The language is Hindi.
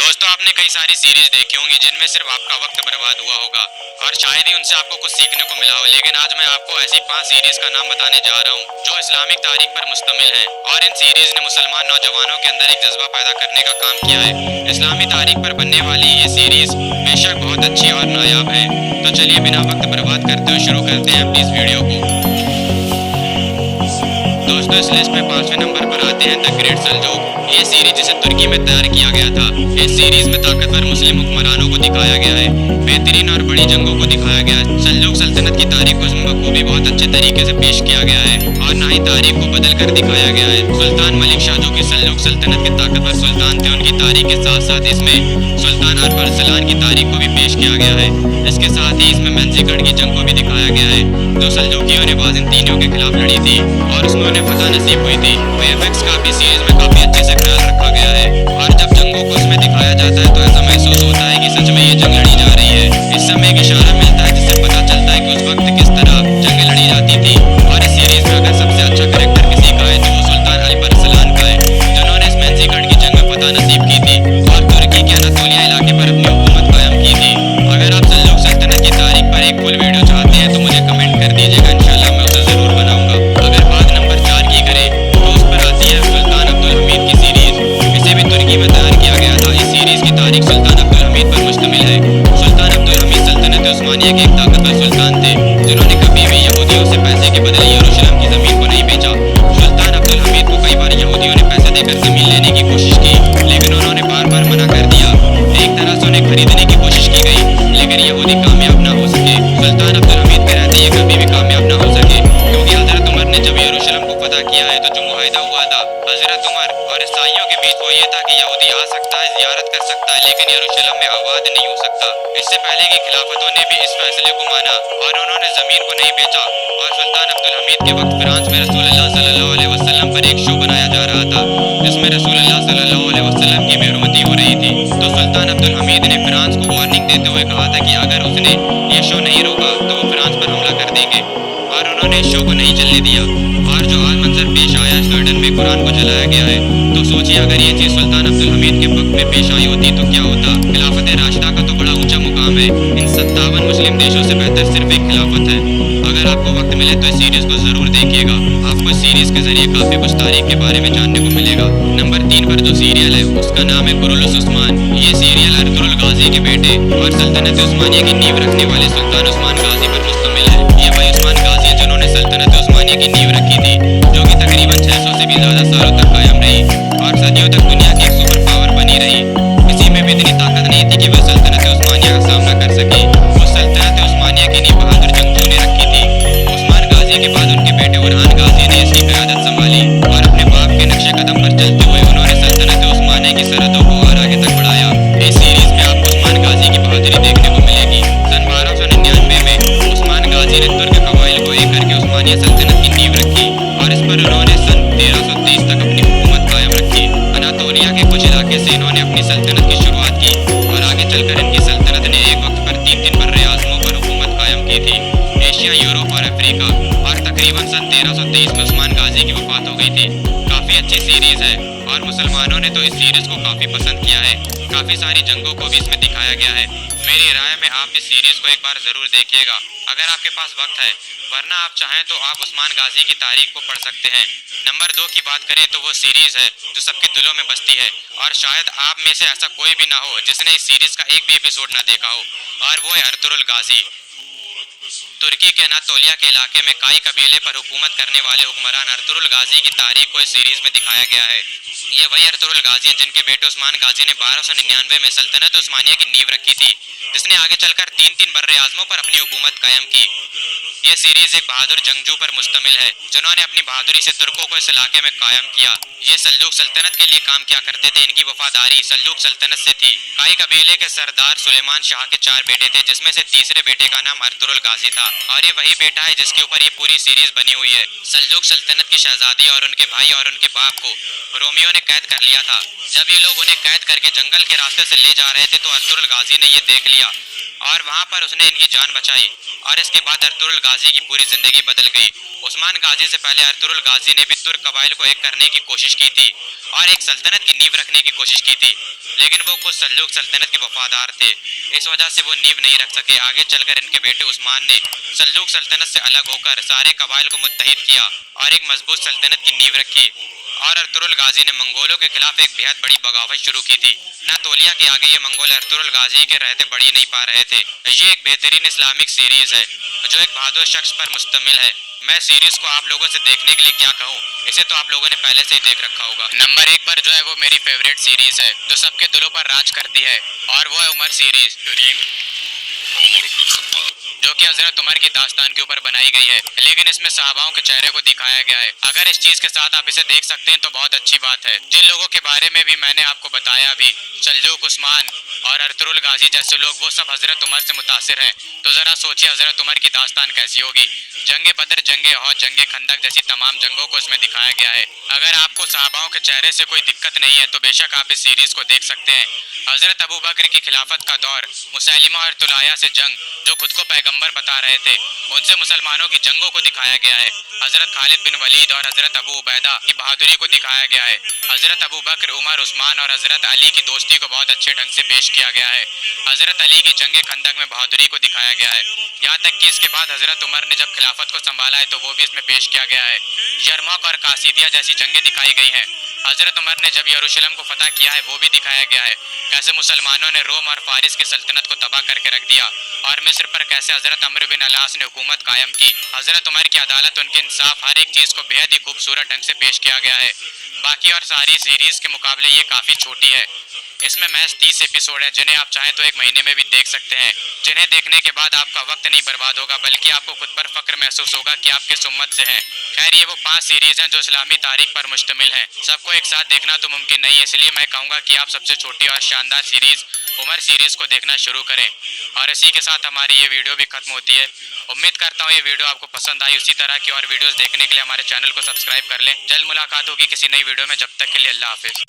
दोस्तों, आपने कई सारी सीरीज देखी होंगी जिनमें सिर्फ आपका वक्त बर्बाद हुआ होगा और शायद ही उनसे आपको कुछ सीखने को मिला हो। लेकिन आज मैं आपको ऐसी 5 सीरीज का नाम बताने जा रहा हूँ जो इस्लामिक तारीख पर मुश्तमिल है और इन सीरीज ने मुसलमान नौजवानों के अंदर एक जज्बा पैदा करने का काम किया है। इस्लामी तारीख पर बनने वाली ये सीरीज बेशक बहुत अच्छी और नायाब है। तो चलिए बिना वक्त बर्बाद करते हुए शुरू करते हैं अपनी इस वीडियो को। दोस्तों, इस लिस्ट में 5वें नंबर पर आते हैं द ग्रेट सल्जूक। ये सीरीज जिसे तुर्की में तैयार किया गया था। इस सीरीज में ताकतवर मुस्लिम हुक्मरानों को दिखाया गया है, बेहतरीन और बड़ी जंगों को दिखाया गया है। सल्जूक सल्तनत की तारीख को इसमें बखूबी बहुत अच्छे तरीके से पेश किया गया है और ना ही तारीख को बदल कर दिखाया गया है। सुल्तान मलिक शाह जो कि सल्जूक सल्तनत के ताकतवर सुल्तान थे, उनकी तारीख के साथ साथ इसमें सुल्तान अरसलान की तारीख को भी पेश किया गया है। इसके साथ ही इसमें मंजीगढ़ की जंग को भी दिखाया गया है जो सल्जूकियों ने बाज़ंतीनियों के खिलाफ लड़ी थी और उसमें उन्हें फतह नसीब हुई थी। वीएफएक्स का भी सीरीज में काफी अच्छे से ख्याल रखा गया है और जब जंगों को उसमें दिखाया जाता है तो ऐसा महसूस होता है कि सच में ये जंग लड़ी जा रही है। इस समय एक इशारा मिलता है जिससे पता चलता है कि उस वक्त किस तरह जंग लड़ी जाती थी। और इस सीरीज में अगर सबसे अच्छा कैरेक्टर किसी का है तो वो सुल्तान अली अरसलान का है, जिन्होंने इस मंजीगढ़ की जंग में फतह नसीब की थी और तुर्की के अनातोलिया इलाके पर अपनी हुकूमत कायम की थी। अगर आप सल्जूक सल्तनत की तारीख पर एक फुल वीडियो चाहते हैं तो मुझे कमेंट कर दीजिएगा, इंशाल्लाह मैं उसे जरूर बनाऊंगा। अगर बात नंबर 4 की करें तो उस पर आती है सुल्तान अब्दुल हमीद की सीरीज। इसे भी तुर्की में तैयार किया गया था। इस सीरीज की तारीख सुल्तान अब्दुल हमीद पर मुश्तमिल है। सुल्तान अब्दुल हमीद सल्तनत उस्मानिया के एक ताकतवर सुल्तान थे जिन्होंने कभी भी यहूदियों से पैसे के बदले यरूशलेम की जमीन को नहीं बेचा। सुल्तान अब्दुल हमीद को कई बार यहूदियों ने पैसे देकर जमीन लेने की कोशिश की, लेकिन उन्होंने बार बार मना कर दिया। एक तरह से उन्हें खरीदने की कोशिश की गई, लेकिन यहूदी कामयाब ना हो सके। सुल्तान अब्दुल हमीद के रहते ये कभी भी कामयाब ना हो सके, क्योंकि हजरत उमर ने जब यरूशलेम को फतह किया है तो जो मुआहिदा हुआ था हजरत उमर और ईसाइयों के बीच वो ये था कि यहूदी आ सकता है, ज़ियारत कर सकता है, लेकिन यरूशलेम में आबाद नहीं हो सकता। इससे पहले की खिलाफतों ने भी इस फैसले को माना और उन्होंने जमीन को नहीं बेचा। और सुल्तान अब्दुल हमीद के वक्त फ्रांस में रसूलुल्लाह सल्लल्लाहु अलैहि वसल्लम पर एक शो बनाया जा रहा था जिसमें रसूलुल्लाह सल्लल्लाहु अलैहि वसल्लम की बेहुरमती हो रही थी। तो सुल्तान अब्दुल हमीद ने फ्रांस को वार्निंग देते हुए कहा था कि अगर उसने ये शो नहीं रोका तो वो फ्रांस पर हमला कर देंगे, और उन्होंने इस शो को नहीं चलने दिया। और जो आज मंजर पेश आया स्वीडन में कुरान को जलाया गया है, तो सोचिए अगर ये चीज़ सुल्तान अब्दुल हमीद के वक्त में पेश आई होती तो क्या होता। खिलाफत राशिदा का तो बड़ा ऊंचा मुकाम है, इन 57 मुस्लिम देशों से बेहतर सिर्फ एक खिलाफत है। अगर आपको वक्त मिले तो इस सीरीज को जरूर देखिएगा, आपको इस सीरीज के जरिए काफी कुछ तारीख के बारे में जानने को मिलेगा। नंबर 3 पर जो सीरियल है उसका नाम है कुरुलुस उस्मान। ये सीरियल अर्तुरुल गाजी के बेटे और सल्तनत उस्मानिया की नींव रखने वाले सुल्तान उस्मान गाजी पर मुश्तमिल है। ये वही उस्मान गाजी है जिन्होंने सल्तनत उस्मानिया की नींव रखी थी, जो कि तकरीबन 600 से भी ज्यादा सालों तक कायम रही और सदियों तक दुनिया की एक सुपर पावर बनी रही। किसी में भी इतनी ताकत नहीं थी कि वह सल्तनत उस्मानिया का सामना कर सके। उस सल्तनत उस्मानिया की नींव बहादुर जंगजू ने रखी थी। उस्मान गाजी के बाद उनके बेटे बुरहान गाजी ने इसकी क़यादत संभाली और अपने बाप के नक्शे कदम पर चलते हुए उन्होंने सल्तनत उस्मानिया की सरहदों को और आगे तक बढ़ाया। इस सीरीज में आपको उस्मान गाजी की बहादुरी देखने को मिलेगी। सन 1299 में उस्मान गाजी ने तुर्क कबाइल को एक करके उस्मानिया सल्तनत की नींव रखी और इस पर उन्होंने सन 1330 तक अपनी हुकूमत कायम रखी। अनातोलिया के कुछ इलाके से इन्होंने अपनी सल्तनत की शुरुआत की और आगे चलकर इनकी सल्तनत ने एक वक्त पर 3 बर्रे आज़मों पर हुकूमत कायम की थी, एशिया, यूरोप और अफ्रीका। और तकरीबन सन 1323 में उस्मान गाजी की वफात हो गई थी। काफ़ी अच्छी सीरीज़ है और मुसलमानों ने तो इस सीरीज़ को काफ़ी पसंद किया है। काफ़ी सारी जंगों को भी इसमें दिखाया गया है। मेरी राय में आप इस सीरीज़ को एक बार ज़रूर देखिएगा अगर आपके पास वक्त है, वरना आप चाहें तो आप उस्मान गाजी की तारीख को पढ़ सकते हैं। नंबर 2 की बात करें तो वो सीरीज़ है जो सबके दिलों में बसती है और शायद आप में से ऐसा कोई भी ना हो जिसने इस सीरीज़ का एक भी एपिसोड ना देखा हो, और वो है अर्तुरुल गाजी। तुर्की के अनातोलिया के इलाके में काई कबीले पर हुकूमत करने वाले हुक्मरान अर्तुरुल गाजी की तारीख को इस सीरीज में दिखाया गया है। ये वही अर्तुरुल गाजी हैं जिनके बेटे उस्मान गाजी ने 1299 में सल्तनत उस्मानिया की नींव रखी थी, जिसने आगे चलकर 3 बर्रे आज़मों पर अपनी हुकूमत कायम की। ये सीरीज एक बहादुर जंगजू पर मुश्तमिल है जिन्होंने अपनी बहादुरी से तुर्कों को इस इलाके में कायम किया। ये सल्जूक सल्तनत के लिए काम किया करते थे। इनकी वफादारी सल्जूक सल्तनत से थी। काई कबीले के सरदार सुलेमान शाह के 4 बेटे थे, जिसमें से तीसरे बेटे का नाम अर्तुरुल गाजी था और ये वही बेटा है जिसके ऊपर ये पूरी सीरीज बनी हुई है। सल्जूक सल्तनत की शहजादी और उनके भाई और उनके बाप को रोमियो ने कैद कर लिया था। जब ये लोग उन्हें कैद करके जंगल के रास्ते से ले जा रहे थे तो अर्तुरुल गाजी ने ये देख लिया और वहाँ पर उसने इनकी जान बचाई और इसके बाद अर्तुगरुल गाजी की पूरी जिंदगी बदल गई। उस्मान गाजी से पहले अर्तुगरुल गाजी ने भी तुर्क कबाइल को एक करने की कोशिश की थी और एक सल्तनत की नींव रखने की कोशिश की थी, लेकिन वो खुद सल्जूक सल्तनत के वफादार थे। इस वजह से वो नींव नहीं रख सके। आगे चलकर इनके बेटे उस्मान ने सल्जूक सल्तनत से अलग होकर सारे कबाइल को मुत्तहिद किया और एक मजबूत सल्तनत की नींव रखी। और अर्तुगरुल गाजी ने मंगोलों के खिलाफ एक बेहद बड़ी बगावत शुरू की थी। नातोलिया के आगे ये मंगोल अर्तुगरुल गाजी के रहते बढ़ी नहीं पा रहे थे। ये एक बेहतरीन इस्लामिक सीरीज है जो एक बहादुर शख्स पर मुश्तमिल है। मैं सीरीज को आप लोगों से देखने के लिए क्या कहूँ, इसे तो आप लोगों ने पहले से ही देख रखा होगा। नंबर 1 पर जो है वो मेरी फेवरेट सीरीज है जो सबके दिलों पर राज करती है, और वो है उमर सीरीज, जो कि हजरत उमर की दास्तान के ऊपर बनाई गई है, लेकिन इसमें सहाबाओं के चेहरे को दिखाया गया है। अगर इस चीज के साथ आप इसे देख सकते हैं तो बहुत अच्छी बात है। जिन लोगों के बारे में भी मैंने आपको बताया अभी, सल्जूक, उस्मान और अर्तुगरुल गाजी जैसे लोग, वो सब हजरत उमर से मुतासिर हैं। तो जरा सोचिए हजरत उमर की दास्तान कैसी होगी। जंगे बदर, जंगे औहद, जंगे खंदक जैसी तमाम जंगों को इसमें दिखाया गया है। अगर आपको सहाबाओं के चेहरे से कोई दिक्कत नहीं है तो बेशक आप इस सीरीज को देख सकते हैं। हजरत अबू बकर की खिलाफत का दौर, मुसैलिमा और तुलाया से जंग, जो खुद को पैगंबर बता रहे थे, उनसे मुसलमानों की जंगों को दिखाया गया है। हजरत खालिद बिन वलीद और हजरत अबू उबैदा की बहादुरी को दिखाया गया है। हजरत अबू बकर, उमर, उस्मान और हजरत अली की दोस्ती को बहुत अच्छे ढंग से पेश किया गया है। हजरत अली की जंग खंदक में बहादुरी को दिखाया गया है। यहाँ तक कि इसके बाद हजरत उमर ने जब खिलाफत को संभाला है तो वो भी इसमें पेश किया गया है। यरमुक और कासिदिया जैसी जंगें दिखाई गई हैं। हजरत उमर ने जब यरूशलेम को फतह किया है वो भी दिखाया गया है। कैसे मुसलमानों ने रोम और फारिस की सल्तनत को तबाह करके रख दिया, और मिस्र पर कैसे हजरत अमर बिन अलास ने हुकूमत कायम की। हजरत उमर की अदालत, उनके इंसाफ, हर एक चीज को बेहद ही खूबसूरत ढंग से पेश किया गया है। बाकी और सारी सीरीज के मुकाबले ये काफी छोटी है। इसमें महज 30 एपिसोड है, जिन्हें आप चाहें तो एक महीने में भी देख सकते हैं, जिन्हें देखने के बाद आपका वक्त नहीं बर्बाद होगा, बल्कि आपको खुद पर फक्र महसूस होगा कि आप किस उम्मत से हैं। खैर, ये वो 5 सीरीज हैं जो इस्लामी तारीख पर मुश्तमिल हैं। सबको एक साथ देखना तो मुमकिन नहीं है, इसलिए मैं कहूँगा कि आप सबसे छोटी और शानदार सीरीज उमर सीरीज को देखना शुरू करें। और इसी के साथ हमारी ये वीडियो भी खत्म होती है। उम्मीद करता हूँ ये वीडियो आपको पसंद आई। उसी तरह की और वीडियोस देखने के लिए हमारे चैनल को सब्सक्राइब कर लें। जल्द मुलाकात होगी किसी नई वीडियो में, जब तक के लिए अल्लाह हाफिज।